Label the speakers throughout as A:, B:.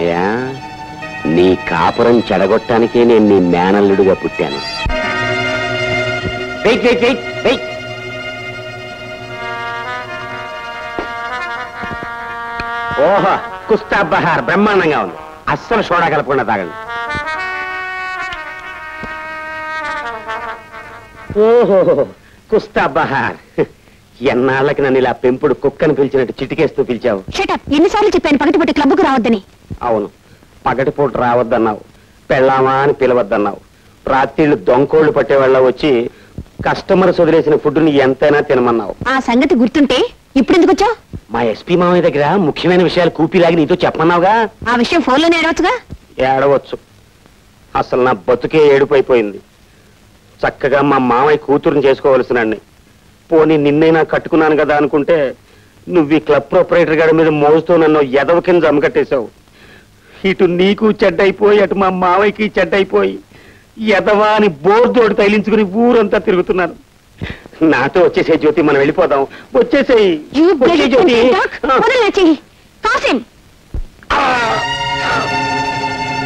A: మావయ్య, నీ కాపురం చెడగొట్టానికే నేను నీ మేనల్లుడిగా పుట్టాను. Wait wait wait wait. ఓహో, కుస్తా బహార్ బ్రహ్మాండంగా ఉంది. అస్సలు సోడా కలపకుండా తాగండి. ఓహో, కుస్తా బహార్. ఎన్నాళ్ళకి నన్ను ఇలా పెంపుడు కుక్కను పిలిచినట్టు చిటికేస్తూ పిలిచావు.
B: ఎన్నిసార్లు చెప్పాను పగటిపూట క్లబ్కు రావద్దని?
A: అవును, పగటిపూట రావద్దన్నావు, పెళ్ళామా అని పిలవద్దన్నావు. రాత్రిళ్ళు దొంకోళ్లు పట్టేవాళ్ళ వచ్చి కస్టమర్స్ వదిలేసిన ఫుడ్ని ఎంతైనా తినమన్నావు.
B: ఆ సంగతి గుర్తుంటే ఇప్పుడు ఎందుకు వచ్చావు?
A: మా ఎస్పీ మామయ్య దగ్గర ముఖ్యమైన విషయాలు కూపిలాగి నీతో చెప్పమన్నావుగా.
B: ఆ విషయం ఫోన్లోనే ఏడవచ్చుగా.
A: ఏడవచ్చు. అసలు నా బతుకే ఏడుపైపోయింది. చక్కగా మా మామయ్య కూతురుని చేసుకోవలసినండి. పోనీ నిన్నైనా కట్టుకున్నాను కదా అనుకుంటే నువ్వు ఈ క్లబ్ ప్రొపరేటర్ గారి మీద మోజుతో నన్ను ఎదవ కింద జమకట్టేశావు. ఇటు నీకు చెడ్డైపోయి, అటు మా మావయ్యకి చెడ్డైపోయి ఎదవా అని బోర్దోడు తైలించుకుని ఊరంతా తిరుగుతున్నాను. నాతో వచ్చేసే జ్యోతి, మనం వెళ్ళిపోదాం. వచ్చేసేయి జ్యోతి.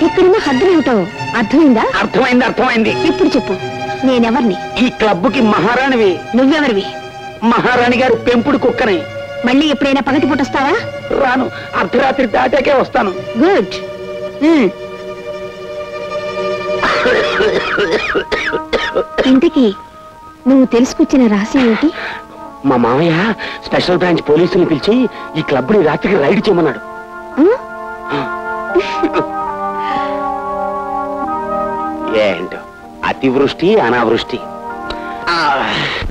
B: ఇక్కడున్న హద్దులేమిటో అర్థమైందా?
A: అర్థమైంది అర్థమైంది.
B: ఇప్పుడు చెప్పు, నేనెవర్ని?
A: ఈ క్లబ్కి మహారాణివి.
B: నువ్వెవరివి?
A: మహారాణి గారు పెంపుడు కుక్కని.
B: మళ్ళీ ఎప్పుడైనా పగటి పూట వస్తావా?
A: రాను, అర్ధరాత్రి దాటాకే వస్తాను.
B: గుడ్. ఇంతకీ నువ్వు తెలుసుకొచ్చిన రహస్యం ఏంటి?
A: మా మామయ్య స్పెషల్ బ్రాంచ్ పోలీసుని పిలిచి ఈ క్లబ్ ని రాత్రికి రైడ్ చేయమన్నాడు. ఏంటో అతివృష్టి అనావృష్టి.